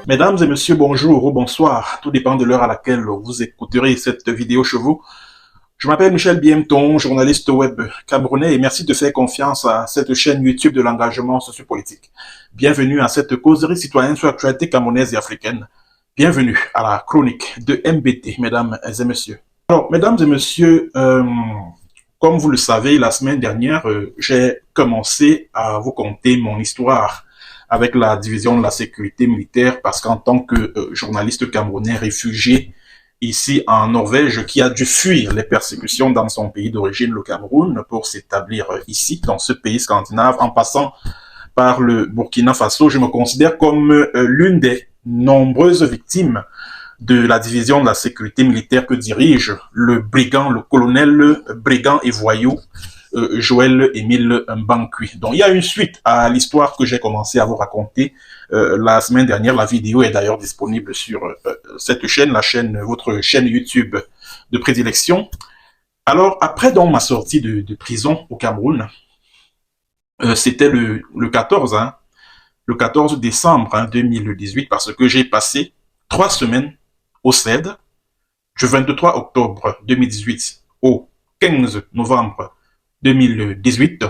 Mesdames et messieurs, bonjour ou bonsoir. Tout dépend de l'heure à laquelle vous écouterez cette vidéo chez vous. Je m'appelle Michel Biemton, journaliste web camerounais, et merci de faire confiance à cette chaîne YouTube de l'engagement sociopolitique. Bienvenue à cette causerie citoyenne sur l'actualité camerounaise et africaine. Bienvenue à la chronique de MBT, mesdames et messieurs. Alors, mesdames et messieurs, comme vous le savez, la semaine dernière, j'ai commencé à vous conter mon histoire avec la division de la sécurité militaire, parce qu'en tant que journaliste camerounais réfugié ici en Norvège, qui a dû fuir les persécutions dans son pays d'origine, le Cameroun, pour s'établir ici, dans ce pays scandinave, en passant par le Burkina Faso, je me considère comme l'une des nombreuses victimes de la division de la sécurité militaire que dirige le brigand, le colonel brigand et voyou Joël Émile Mbankui. Donc il y a une suite à l'histoire que j'ai commencé à vous raconter la semaine dernière. La vidéo est d'ailleurs disponible sur cette chaîne, votre chaîne YouTube de prédilection. Alors après donc ma sortie de prison au Cameroun, c'était le 14, le 14 décembre 2018, parce que j'ai passé 3 semaines au CED, du 23 octobre 2018 au 15 novembre 2018,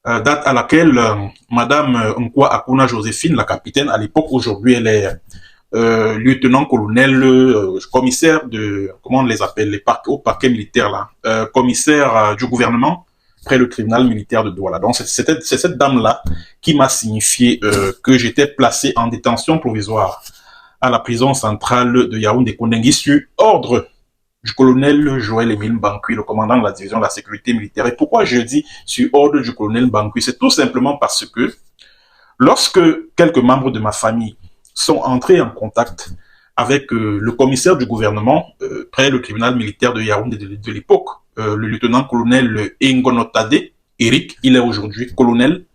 date à laquelle Madame Nkwa Akuna Joséphine, la capitaine, à l'époque, aujourd'hui elle est lieutenant-colonel, commissaire de, comment on les appelle, au parquet militaire là, commissaire du gouvernement près le tribunal militaire de Douala. Donc c'est cette dame-là qui m'a signifié que j'étais placé en détention provisoire à la prison centrale de Yaoundé-Kondengui sur ordre du colonel Joël Émile Mbankui, le commandant de la division de la sécurité militaire. Et pourquoi je dis sur ordre du colonel Mbankui? C'est tout simplement parce que lorsque quelques membres de ma famille sont entrés en contact avec le commissaire du gouvernement près le tribunal militaire de Yaoundé de l'époque, le lieutenant-colonel Engonotade Eric, il est aujourd'hui colonel.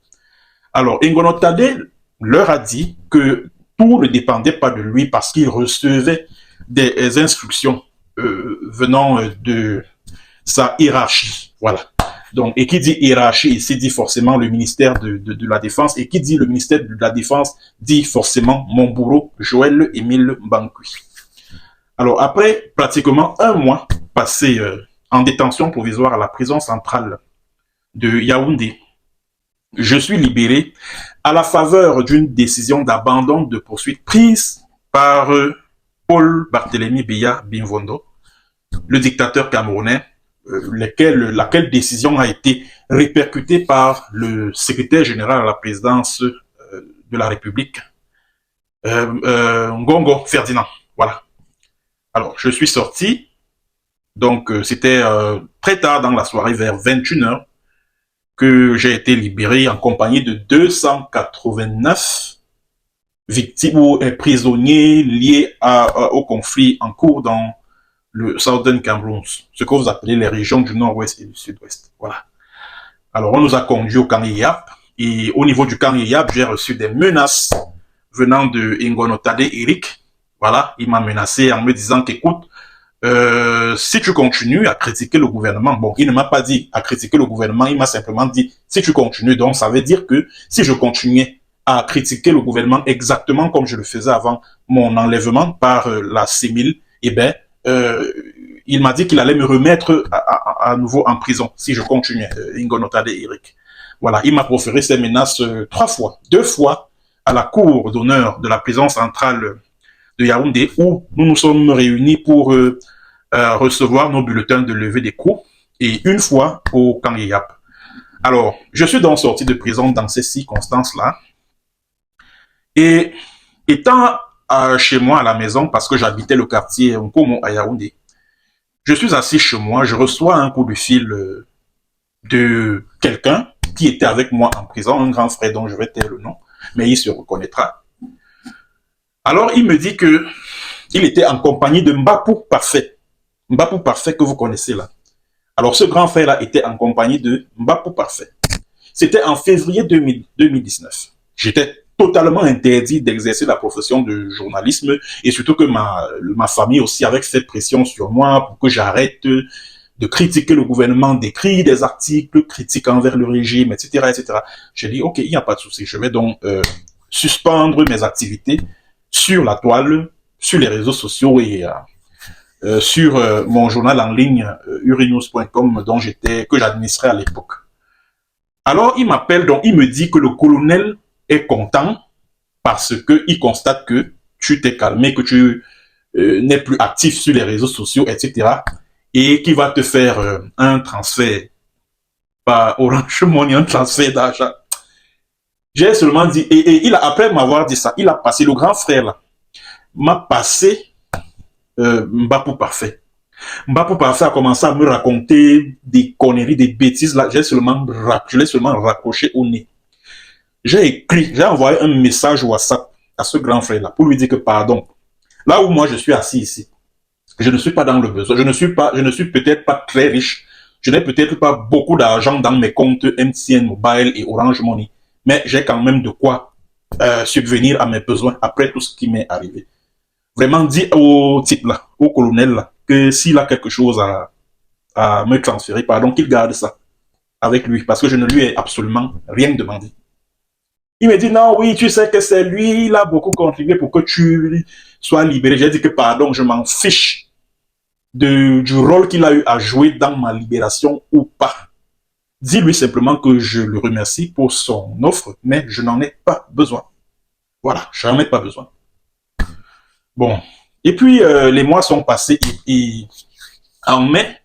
Alors, Engonotade leur a dit que tout ne dépendait pas de lui parce qu'il recevait des instructions venant de sa hiérarchie. Voilà. Donc, et qui dit hiérarchie ici dit forcément le ministère de la Défense, et qui dit le ministère de la Défense dit forcément mon bourreau, Joël Émile Mbankui. Alors, après pratiquement un mois passé en détention provisoire à la prison centrale de Yaoundé, je suis libéré à la faveur d'une décision d'abandon de poursuite prise par Paul Barthélémy Biya Bimvondo, le dictateur camerounais, laquelle décision a été répercutée par le secrétaire général à la présidence de la République, Ngongo Ferdinand. Voilà. Alors, je suis sorti, donc c'était très tard dans la soirée, vers 21h, que j'ai été libéré en compagnie de 289 victimes ou prisonniers liés au conflit en cours dans le Southern Cameroon, ce que vous appelez les régions du nord-ouest et du sud-ouest. Voilà. Alors, on nous a conduits au camp Yeyap, et au niveau du camp Yeyap, j'ai reçu des menaces venant de Engonotade Eric. Voilà, il m'a menacé en me disant qu'écoute, si tu continues à critiquer le gouvernement, bon, il ne m'a pas dit à critiquer le gouvernement, il m'a simplement dit, si tu continues, donc ça veut dire que si je continuais à critiquer le gouvernement exactement comme je le faisais avant mon enlèvement par la CEMIL, eh ben, il m'a dit qu'il allait me remettre à nouveau en prison si je continuais, Engonotade Eric. Voilà, il m'a proféré ces menaces 3 fois, 2 fois à la cour d'honneur de la prison centrale de Yaoundé, où nous nous sommes réunis pour recevoir nos bulletins de levée des cours, et 1 fois au camp Yeyap. Alors, je suis donc sorti de prison dans ces circonstances-là, et étant chez moi à la maison, parce que j'habitais le quartier Nkomo à Yaoundé, je suis assis chez moi, je reçois un coup de fil de quelqu'un qui était avec moi en prison, un grand frère dont je vais taire le nom, mais il se reconnaîtra. Alors, il me dit que il était en compagnie de Mbapou Parfait. Mbapou Parfait que vous connaissez là. Alors, ce grand frère-là était en compagnie de Mbapou Parfait. C'était en février 2019. J'étais totalement interdit d'exercer la profession de journalisme, et surtout que ma famille aussi avait fait pression sur moi pour que j'arrête de critiquer le gouvernement, d'écrire des articles critiques envers le régime, etc., etc. J'ai dit, ok, il n'y a pas de souci, je vais donc suspendre mes activités sur la toile, sur les réseaux sociaux et sur mon journal en ligne urinews.com que j'administrais à l'époque. Alors il m'appelle, donc il me dit que le colonel est content parce que il constate que tu t'es calmé, que tu n'es plus actif sur les réseaux sociaux, etc. Et qu'il va te faire un transfert, pas Orange Money, un transfert d'argent. J'ai seulement dit, et il a, après m'avoir dit ça, il a passé, le grand frère là, m'a passé Mbapou Parfait. Mbapou Parfait a commencé à me raconter des conneries, des bêtises là, je l'ai seulement raccroché au nez. J'ai envoyé un message WhatsApp à ce grand frère là pour lui dire que pardon, là où moi je suis assis ici, je ne suis pas dans le besoin, je ne suis peut-être pas très riche, je n'ai peut-être pas beaucoup d'argent dans mes comptes MTN Mobile et Orange Money, mais j'ai quand même de quoi subvenir à mes besoins après tout ce qui m'est arrivé. Vraiment dit au type là, au colonel là, que s'il a quelque chose à me transférer, pardon, qu'il garde ça avec lui, parce que je ne lui ai absolument rien demandé. Il me dit non, oui, tu sais que c'est lui, il a beaucoup contribué pour que tu sois libéré. J'ai dit que pardon, je m'en fiche du rôle qu'il a eu à jouer dans ma libération ou pas. Dis-lui simplement que je le remercie pour son offre, mais je n'en ai pas besoin. Voilà, je n'en ai pas besoin. Bon, et puis les mois sont passés et en mai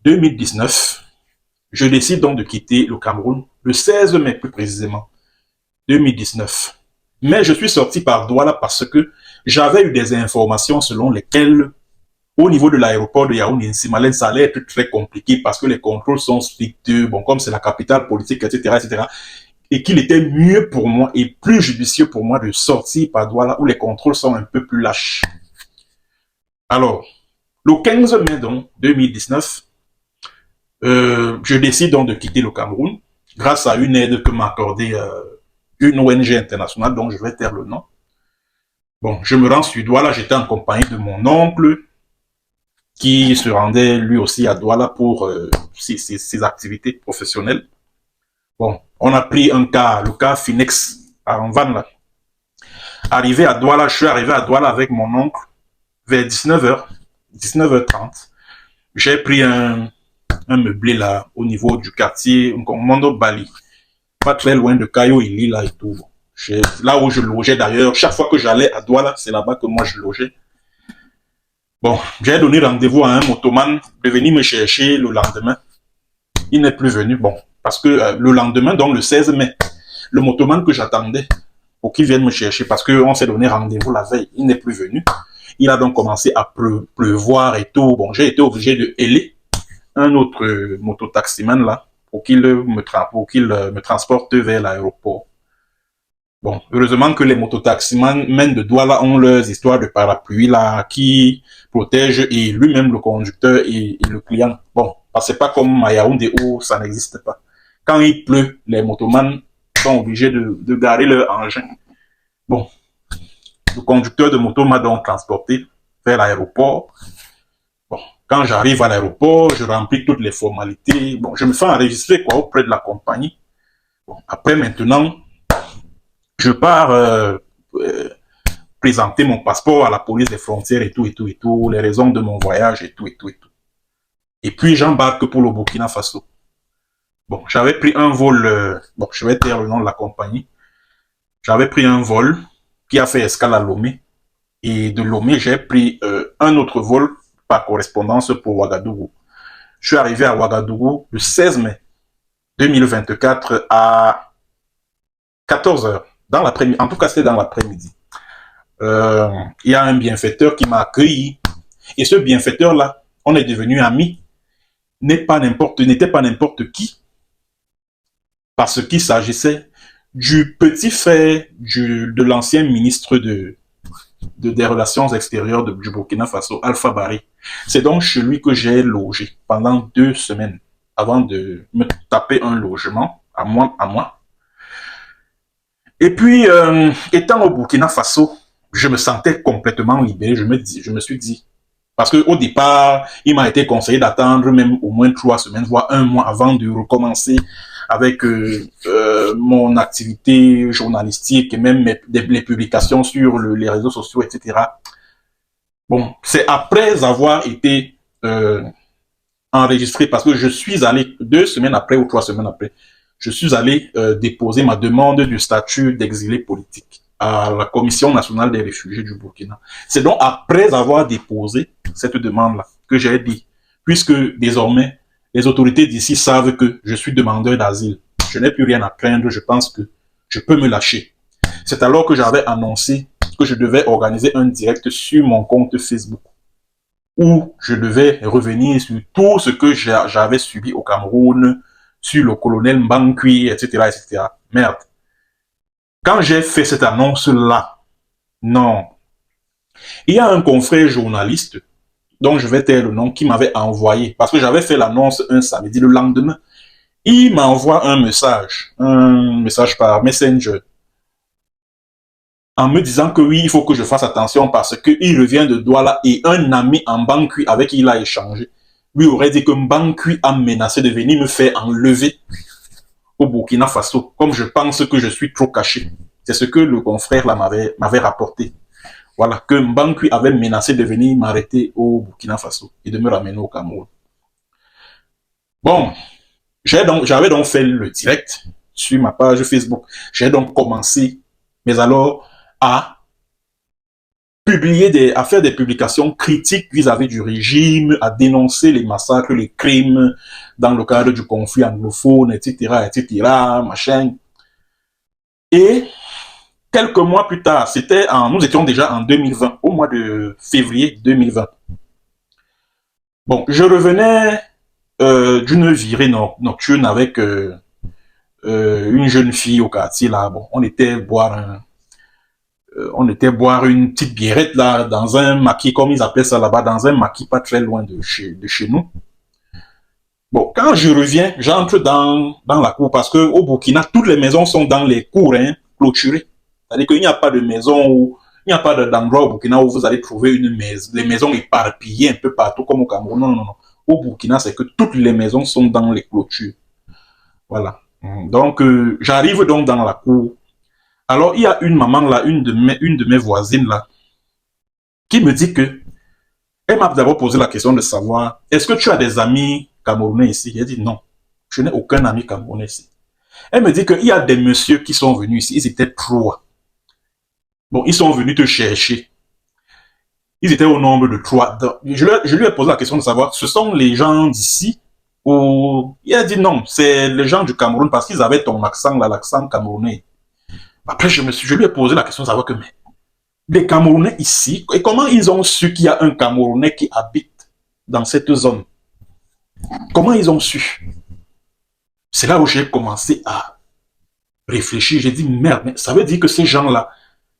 2019, je décide donc de quitter le Cameroun, le 16 mai plus précisément, 2019. Mais je suis sorti par Douala parce que j'avais eu des informations selon lesquelles, au niveau de l'aéroport de Yaoundé-Nsimalen, ça allait être très compliqué parce que les contrôles sont stricts, bon, comme c'est la capitale politique, etc., etc., et qu'il était mieux pour moi et plus judicieux pour moi de sortir par Douala où les contrôles sont un peu plus lâches. Alors, le 15 mai donc, 2019, je décide donc de quitter le Cameroun grâce à une aide que m'a accordée une ONG internationale dont je vais taire le nom. Bon, je me rends sur Douala, j'étais en compagnie de mon oncle qui se rendait lui aussi à Douala pour ses activités professionnelles. Bon, on a pris le cas Finex en van là. Arrivé à Douala, je suis arrivé à Douala avec mon oncle vers 19h, 19h30. J'ai pris un meublé là au niveau du quartier Mondo Bali, pas très loin de Kayo Ili là et tout. Là où je logeais d'ailleurs, chaque fois que j'allais à Douala, c'est là-bas que moi je logeais. Bon, j'ai donné rendez-vous à un motoman de venir me chercher le lendemain. Il n'est plus venu, bon, parce que le lendemain, donc le 16 mai, le motoman que j'attendais pour qu'il vienne me chercher, parce qu'on s'est donné rendez-vous la veille, il n'est plus venu. Il a donc commencé à pleuvoir et tout. Bon, j'ai été obligé de héler un autre mototaximan là pour qu'il me transporte vers l'aéroport. Bon, heureusement que les mototaximans de Douala ont leurs histoires de parapluie là qui protègent et lui-même le conducteur et le client. Bon, parce que c'est pas comme à Yaoundé où ça n'existe pas. Quand il pleut, les motomans sont obligés de garer leur engin. Bon, le conducteur de moto m'a donc transporté vers l'aéroport. Bon, quand j'arrive à l'aéroport, je remplis toutes les formalités. Bon, je me fais enregistrer quoi auprès de la compagnie. Bon, après maintenant, je pars présenter mon passeport à la police des frontières et tout, les raisons de mon voyage et tout. Et puis j'embarque pour le Burkina Faso. Bon, j'avais pris un vol, bon, je vais taire le nom de la compagnie. J'avais pris un vol qui a fait escale à Lomé. Et de Lomé, j'ai pris un autre vol par correspondance pour Ouagadougou. Je suis arrivé à Ouagadougou le 16 mai 2024 à 14h. Dans l'après-midi, en tout cas c'était dans l'après-midi. Il y a un bienfaiteur qui m'a accueilli. Et ce bienfaiteur-là, on est devenus amis. N'était pas n'importe qui. Parce qu'il s'agissait du petit frère de l'ancien ministre des Relations extérieures du Burkina Faso, Alpha Barry. C'est donc chez lui que j'ai logé pendant 2 semaines avant de me taper un logement à moi. Et puis, étant au Burkina Faso, je me sentais complètement libéré. Je me suis dit, parce qu'au départ, il m'a été conseillé d'attendre même au moins 3 semaines, voire 1 mois avant de recommencer avec mon activité journalistique et même les publications sur les réseaux sociaux, etc. Bon, c'est après avoir été enregistré, parce que je suis allé 2 semaines après ou 3 semaines après, je suis allé déposer ma demande du statut d'exilé politique à la Commission nationale des réfugiés du Burkina. C'est donc après avoir déposé cette demande-là que j'ai dit, puisque désormais, les autorités d'ici savent que je suis demandeur d'asile, je n'ai plus rien à craindre, je pense que je peux me lâcher. C'est alors que j'avais annoncé que je devais organiser un direct sur mon compte Facebook, où je devais revenir sur tout ce que j'avais subi au Cameroun, sur le colonel Mbankui, etc., etc. Merde. Quand j'ai fait cette annonce-là, non. Il y a un confrère journaliste, dont je vais taire le nom, qui m'avait envoyé, parce que j'avais fait l'annonce un samedi, le lendemain, il m'envoie un message par Messenger, en me disant que oui, il faut que je fasse attention parce qu'il revient de Douala et un ami en Mbankui avec qui il a échangé lui aurait dit que Mbankui a menacé de venir me faire enlever au Burkina Faso, comme je pense que je suis trop caché. C'est ce que le confrère là m'avait rapporté. Voilà, que Mbankui avait menacé de venir m'arrêter au Burkina Faso et de me ramener au Cameroun. Bon, j'avais donc fait le direct sur ma page Facebook. J'ai donc commencé, mais alors, à à faire des publications critiques vis-à-vis du régime, à dénoncer les massacres, les crimes dans le cadre du conflit anglophone, etc., etc., machin. Et quelques mois plus tard, nous étions déjà en 2020, au mois de février 2020. Bon, je revenais d'une virée nocturne avec une jeune fille au quartier là. Bon, on était boire une petite biérette là, dans un maquis, comme ils appellent ça là-bas, dans un maquis pas très loin de chez nous. Bon, quand je reviens, j'entre dans la cour parce que au Burkina, toutes les maisons sont dans les cours, hein, clôturées. C'est-à-dire qu'il n'y a pas de maison il n'y a pas d'endroit au Burkina où vous allez trouver une maison, les maisons éparpillées un peu partout comme au Cameroun. Non, non, non. Au Burkina, c'est que toutes les maisons sont dans les clôtures. Voilà. Donc, j'arrive donc dans la cour. Alors, il y a une maman là, une de mes voisines là, qui me dit que, elle m'a d'abord posé la question de savoir, est-ce que tu as des amis camerounais ici? Elle dit non, je n'ai aucun ami camerounais ici. Elle me dit qu'il y a des messieurs qui sont venus ici, ils étaient 3. Bon, ils sont venus te chercher. Ils étaient au nombre de 3. Je lui ai posé la question de savoir, ce sont les gens d'ici ou... Il a dit non, c'est les gens du Cameroun parce qu'ils avaient ton accent là, l'accent camerounais. Après, je lui ai posé la question de savoir que, mais les Camerounais ici, et comment ils ont su qu'il y a un Camerounais qui habite dans cette zone? Comment ils ont su? C'est là où j'ai commencé à réfléchir. J'ai dit, merde, mais ça veut dire que ces gens-là,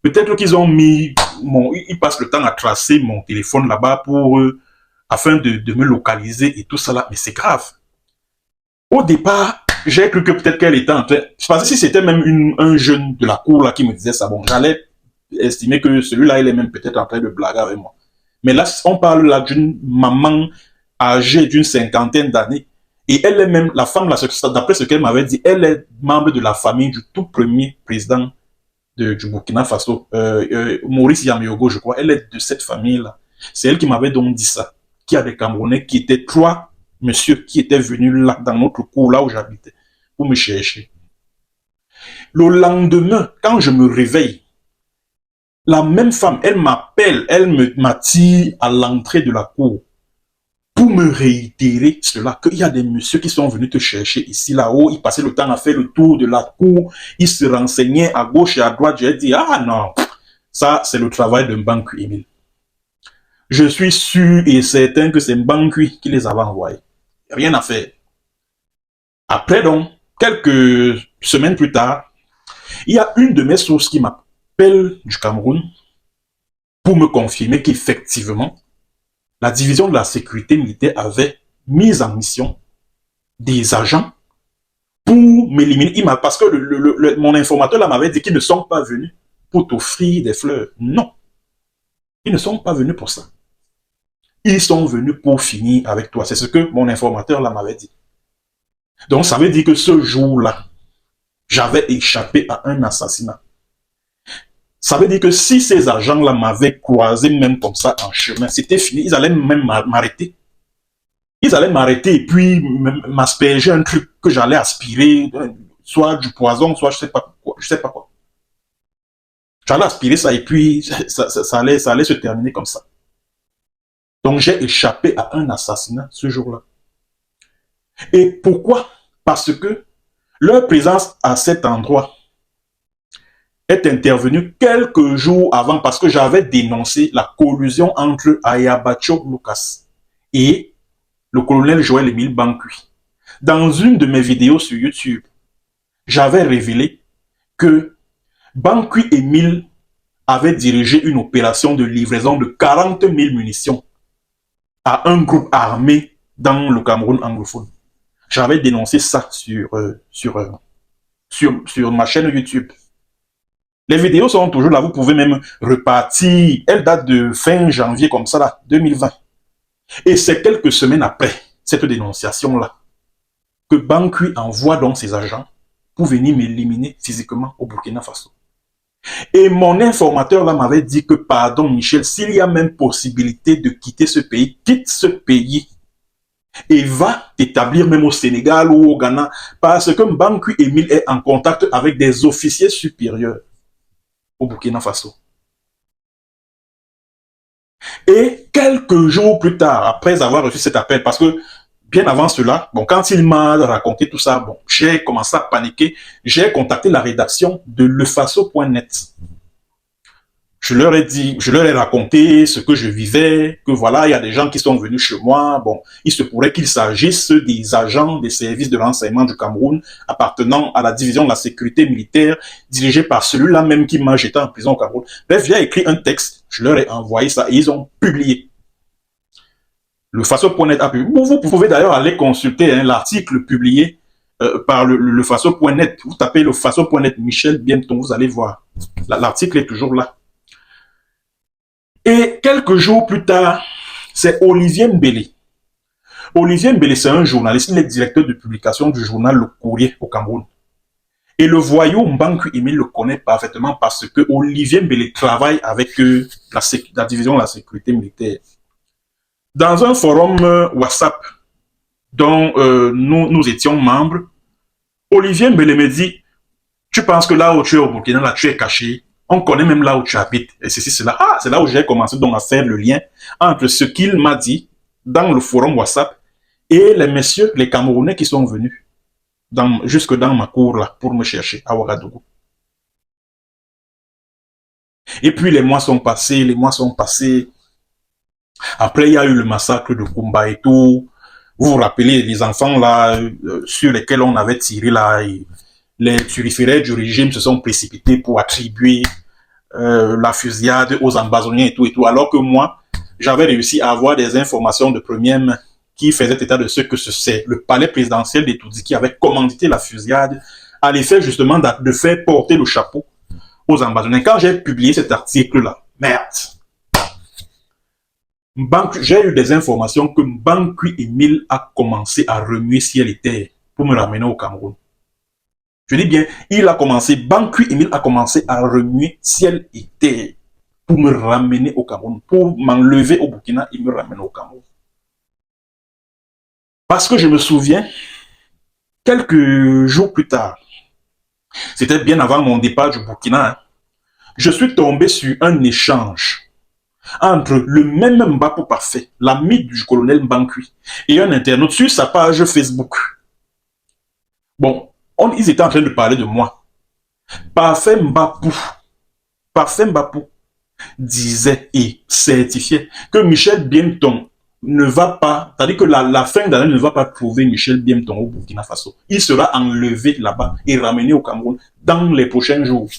peut-être qu'ils ont mis, ils passent le temps à tracer mon téléphone là-bas pour, afin de me localiser et tout ça là. Mais c'est grave. Au départ, j'ai cru que peut-être qu'elle était en train, je pensais si c'était même un jeune de la cour là qui me disait ça, bon, j'allais estimer que celui-là, il est même peut-être en train de blaguer avec moi. Mais là, on parle là d'une maman âgée d'une 50aine d'années. Et elle est même, la femme, d'après ce qu'elle m'avait dit, elle est membre de la famille du tout premier président du Burkina Faso, Maurice Yameyogo, je crois. Elle est de cette famille-là. C'est elle qui m'avait donc dit ça. Qu'il y a des Camerounais qui étaient 3 monsieur qui étaient venus là, dans notre cour, là où j'habitais, pour me chercher. Le lendemain, quand je me réveille, la même femme, elle m'appelle, elle m'attire à l'entrée de la cour pour me réitérer cela, qu'il y a des messieurs qui sont venus te chercher ici, là-haut, ils passaient le temps à faire le tour de la cour, ils se renseignaient à gauche et à droite. J'ai dit, ah non, ça c'est le travail de Mbankui Emile. Je suis sûr et certain que c'est Mbankui qui les avait envoyés. Rien à faire. Après donc, quelques semaines plus tard, il y a une de mes sources qui m'appelle du Cameroun pour me confirmer qu'effectivement, la division de la sécurité militaire avait mis en mission des agents pour m'éliminer. Parce que mon informateur là m'avait dit qu'ils ne sont pas venus pour t'offrir des fleurs. Non. Ils ne sont pas venus pour ça. Ils sont venus pour finir avec toi. C'est ce que mon informateur là m'avait dit. Donc, ça veut dire que ce jour-là, j'avais échappé à un assassinat. Ça veut dire que si ces agents-là m'avaient croisé même comme ça en chemin, c'était fini. Ils allaient même m'arrêter. Ils allaient m'arrêter et puis m'asperger un truc que j'allais aspirer, soit du poison, soit je sais pas quoi. Je sais pas quoi. J'allais aspirer ça et puis ça allait se terminer comme ça. Donc j'ai échappé à un assassinat ce jour-là. Et pourquoi? Parce que leur présence à cet endroit est intervenue quelques jours avant parce que j'avais dénoncé la collusion entre Ayabacho Lucas et le colonel Joël Émile Bankui. Dans une de mes vidéos sur YouTube, j'avais révélé que Bankui Émile avait dirigé une opération de livraison de 40 000 munitions à un groupe armé dans le Cameroun anglophone. J'avais dénoncé ça sur ma chaîne YouTube. Les vidéos sont toujours là, vous pouvez même repartir. Elle date de fin janvier comme ça, là, 2020. Et c'est quelques semaines après cette dénonciation-là que Bankui envoie donc ses agents pour venir m'éliminer physiquement au Burkina Faso. Et mon informateur là m'avait dit que, pardon Michel, s'il y a même possibilité de quitter ce pays, quitte ce pays et va t'établir même au Sénégal ou au Ghana, parce que Bankui Émile est en contact avec des officiers supérieurs au Burkina Faso. Et quelques jours plus tard, après avoir reçu cet appel, parce que bien avant cela, bon, quand il m'a raconté tout ça, bon, j'ai commencé à paniquer. J'ai contacté la rédaction de lefaso.net. Je leur ai dit, je leur ai raconté ce que je vivais, que voilà, il y a des gens qui sont venus chez moi. Bon, il se pourrait qu'il s'agisse des agents des services de renseignement du Cameroun appartenant à la division de la sécurité militaire dirigée par celui-là même qui m'a jeté en prison au Cameroun. Bref, j'ai écrit un texte, je leur ai envoyé ça et ils ont publié. Le faso.net a publié. Vous pouvez d'ailleurs aller consulter hein, l'article publié par le faso.net. Vous tapez le faso.net Michel Bienton, vous allez voir. L'article est toujours là. Et quelques jours plus tard, c'est Olivier Mbele. Olivier Mbele, c'est un journaliste, il est directeur de publication du journal Le Courrier au Cameroun. Et le voyou Bankui Émile le connaît parfaitement parce que Olivier Mbele travaille avec la division de la sécurité militaire. Dans un forum WhatsApp dont nous étions membres, Olivier Mbele me dit, tu penses que là où tu es au Burkina, là tu es caché, on connaît même là où tu habites, et ceci, cela. Ah, c'est là où j'ai commencé donc à faire le lien entre ce qu'il m'a dit dans le forum WhatsApp et les messieurs, les Camerounais qui sont venus jusque dans ma cour là pour me chercher à Ouagadougou. Et puis les mois sont passés, les mois sont passés. Après, il y a eu le massacre de Kumba et tout. Vous vous rappelez les enfants là sur lesquels on avait tiré là, les turiféraires du régime se sont précipités pour attribuer la fusillade aux ambazoniens et tout, alors que moi, j'avais réussi à avoir des informations de première main qui faisaient état de ce que c'est le palais présidentiel des Toudis qui avait commandité la fusillade à l'effet justement de faire porter le chapeau aux ambazoniens. Quand j'ai publié cet article-là, merde, j'ai eu des informations que Bankui Émile a commencé à remuer ciel et terre pour me ramener au Cameroun. Je dis bien, Bankui Émile a commencé à remuer ciel et terre pour me ramener au Cameroun, pour m'enlever au Burkina et me ramener au Cameroun. Parce que je me souviens, quelques jours plus tard, c'était bien avant mon départ du Burkina, hein, je suis tombé sur un échange entre le même Mbapou Parfait, l'ami du colonel Bankui, et un internaute sur sa page Facebook. Bon, ils étaient en train de parler de moi. Parfait Mbapou disait et certifiait que Michel Bienton ne va pas, c'est-à-dire que la fin d'année ne va pas trouver Michel Bienton au Burkina Faso. Il sera enlevé là-bas et ramené au Cameroun dans les prochains jours.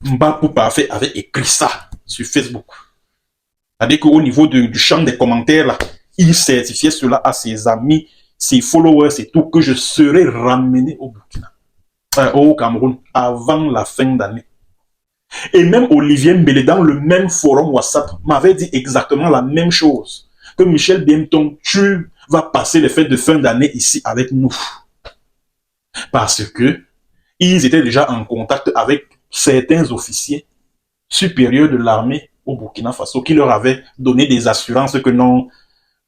Mbapou Parfait avait écrit ça sur Facebook. C'est-à-dire qu'au niveau du champ des commentaires, là, il certifiait cela à ses amis, ses followers et tout, que je serai ramené au Burkina, au Cameroun, avant la fin d'année. Et même Olivier Mbele, dans le même forum WhatsApp, m'avait dit exactement la même chose. que Michel Biemton, tu vas passer les fêtes de fin d'année ici avec nous. Parce que ils étaient déjà en contact avec certains officiers supérieurs de l'armée au Burkina Faso qui leur avaient donné des assurances que non,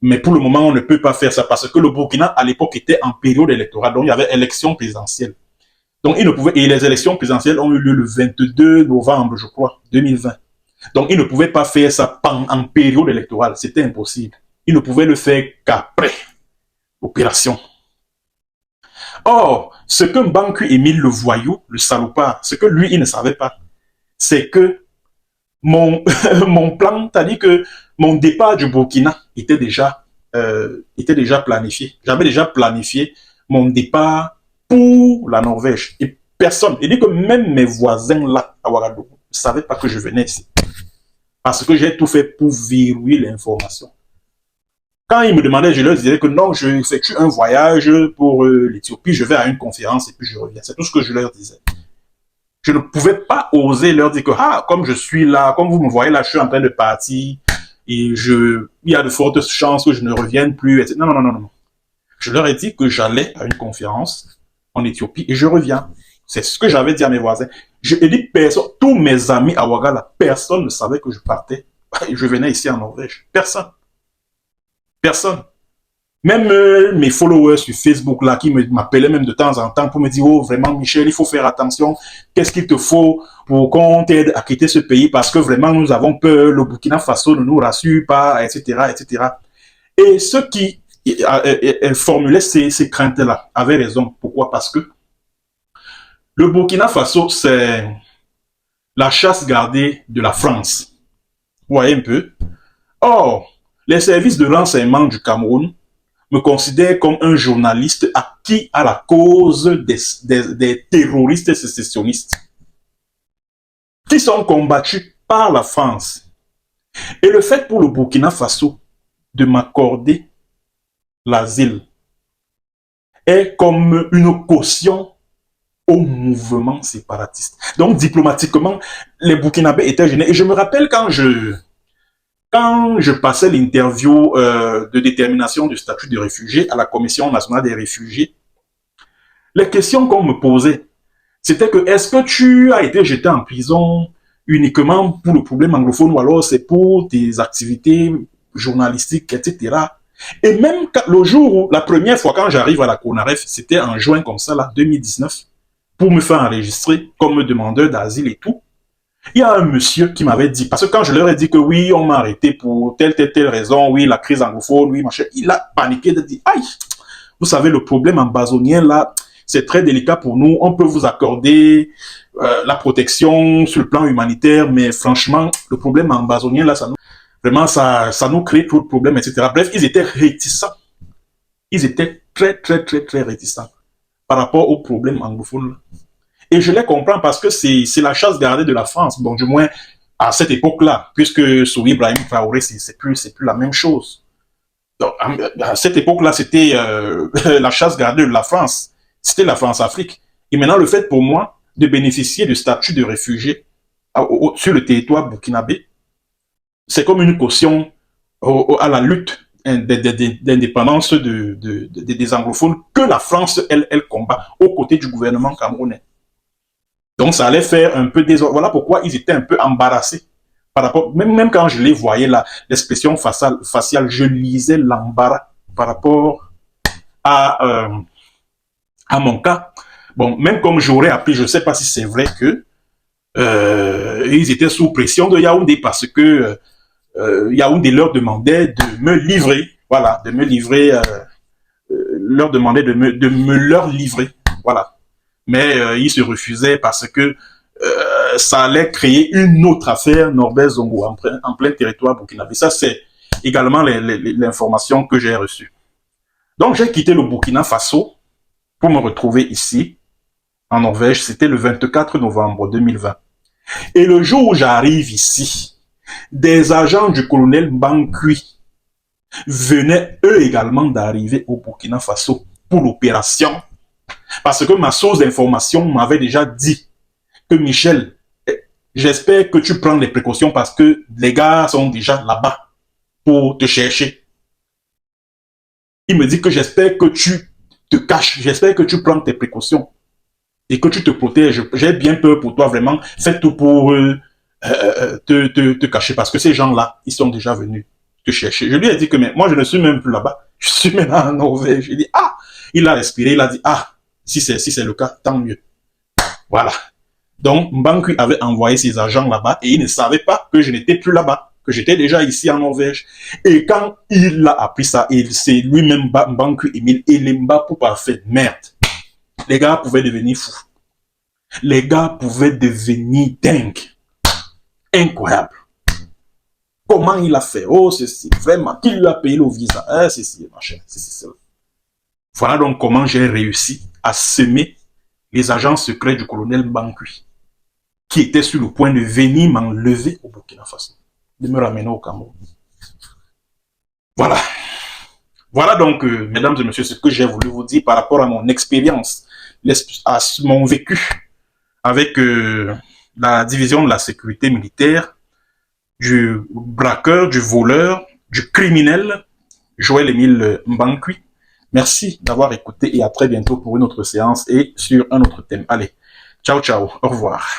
mais pour le moment, on ne peut pas faire ça parce que le Burkina, à l'époque, était en période électorale. Donc, il y avait élection présidentielle. Donc, ils ne pouvaient, et les élections présidentielles ont eu lieu le 22 novembre, je crois, 2020. Donc, ils ne pouvaient pas faire ça en période électorale. C'était impossible. Ils ne pouvaient le faire qu'après l'opération. Or, ce que Mbanku Émile le voyou, le salopard, ce que lui, il ne savait pas, c'est que mon, mon plan, c'est-à-dire que mon départ du Burkina était déjà planifié. J'avais déjà planifié mon départ pour la Norvège. Et personne, il dit que même mes voisins là, à Ouagadougou, ne savaient pas que je venais ici. Parce que j'ai tout fait pour verrouiller l'information. Quand ils me demandaient, je leur disais que non, je effectue un voyage pour l'Éthiopie, je vais à une conférence et puis je reviens. C'est tout ce que je leur disais. Je ne pouvais pas oser leur dire que, ah, comme je suis là, comme vous me voyez là, je suis en train de partir et il y a de fortes chances que je ne revienne plus, etc. Non, non, non, non, non. Je leur ai dit que j'allais à une conférence en Éthiopie et je reviens. C'est ce que j'avais dit à mes voisins. Je ai dit personne, tous mes amis à Ouagala, personne ne savait que je partais. Je venais ici en Norvège. Personne. Personne. Même mes followers sur Facebook là, qui m'appelaient même de temps en temps pour me dire, oh vraiment Michel, il faut faire attention, qu'est-ce qu'il te faut pour qu'on t'aide à quitter ce pays parce que vraiment nous avons peur, le Burkina Faso ne nous rassure pas, etc. etc. Et ceux qui formulaient ces craintes-là avaient raison. Pourquoi? Parce que le Burkina Faso, c'est la chasse gardée de la France. Vous voyez un peu? Or, les services de renseignement du Cameroun me considère comme un journaliste acquis à la cause des terroristes sécessionnistes qui sont combattus par la France. Et le fait pour le Burkina Faso de m'accorder l'asile est comme une caution au mouvement séparatiste. Donc diplomatiquement, les Burkinabés étaient gênés. Et je me rappelle quand je passais l'interview de détermination du statut de réfugié à la Commission nationale des réfugiés, les questions qu'on me posait, c'était que est-ce que tu as été jeté en prison uniquement pour le problème anglophone ou alors c'est pour tes activités journalistiques, etc. Et même le jour où, la première fois quand j'arrive à la CONAREF, c'était en juin comme ça, là, 2019, pour me faire enregistrer comme demandeur d'asile et tout, il y a un monsieur qui m'avait dit, parce que quand je leur ai dit que oui, on m'a arrêté pour telle raison, oui, la crise anglophone, oui, machin, il a paniqué de dire, aïe, vous savez, le problème ambazonien, là, c'est très délicat pour nous, on peut vous accorder la protection sur le plan humanitaire, mais franchement, le problème ambazonien, là, vraiment, ça nous crée trop de problèmes, etc. Bref, ils étaient réticents. Ils étaient très, très, très, très réticents par rapport au problème anglophone, là. Et je les comprends parce que c'est la chasse gardée de la France. Bon, du moins, à cette époque-là, puisque sous Ibrahim Traoré, c'est plus la même chose. Donc, à cette époque-là, c'était la chasse gardée de la France. C'était la France-Afrique. Et maintenant, le fait pour moi de bénéficier du statut de réfugié sur le territoire burkinabé, c'est comme une caution à la lutte d'indépendance des anglophones que la France, elle combat aux côtés du gouvernement camerounais. Donc, ça allait faire un peu désordre. Voilà pourquoi ils étaient un peu embarrassés. Par rapport, même quand je les voyais, l'expression faciale, je lisais l'embarras par rapport à mon cas. Bon, même comme j'aurais appris, je ne sais pas si c'est vrai que ils étaient sous pression de Yaoundé parce que Yaoundé leur demandait de me livrer. Voilà, de me livrer, leur demandait de me leur livrer. Voilà. Mais il se refusait parce que ça allait créer une autre affaire Norbert Zongo en plein territoire burkinabé. Ça, c'est également l'information que j'ai reçue. Donc, j'ai quitté le Burkina Faso pour me retrouver ici, en Norvège. C'était le 24 novembre 2020. Et le jour où j'arrive ici, des agents du colonel Mbankui venaient eux également d'arriver au Burkina Faso pour l'opération. Parce que ma source d'information m'avait déjà dit que Michel, j'espère que tu prends les précautions parce que les gars sont déjà là-bas pour te chercher. Il me dit que j'espère que tu te caches, j'espère que tu prends tes précautions et que tu te protèges. J'ai bien peur pour toi, vraiment. Fais tout pour te cacher parce que ces gens-là, ils sont déjà venus te chercher. Je lui ai dit que mais moi, je ne suis même plus là-bas. Je suis maintenant en Norvège. Il dit, ah, il a respiré, il a dit, ah, si c'est le cas, tant mieux. Voilà. Donc, Mbankui avait envoyé ses agents là-bas et il ne savait pas que je n'étais plus là-bas, que j'étais déjà ici en Norvège. Et quand il a appris ça, c'est lui-même Mbankui Emile et les Mbapou parfait. Merde. Les gars pouvaient devenir fous. Les gars pouvaient devenir dingues. Incroyable. Comment il a fait? Oh, ceci, vraiment, qui lui a payé le visa? Ah, ceci, machin, ceci. Voilà donc comment j'ai réussi à semer les agents secrets du colonel Mbankui, qui était sur le point de venir m'enlever au Burkina Faso, de me ramener au Cameroun. Voilà. Voilà donc, mesdames et messieurs, ce que j'ai voulu vous dire par rapport à mon expérience, à mon vécu avec la division de la sécurité militaire, du braqueur, du voleur, du criminel, Joël Émile Mbankui. Merci d'avoir écouté et à très bientôt pour une autre séance et sur un autre thème. Allez, ciao, ciao, au revoir.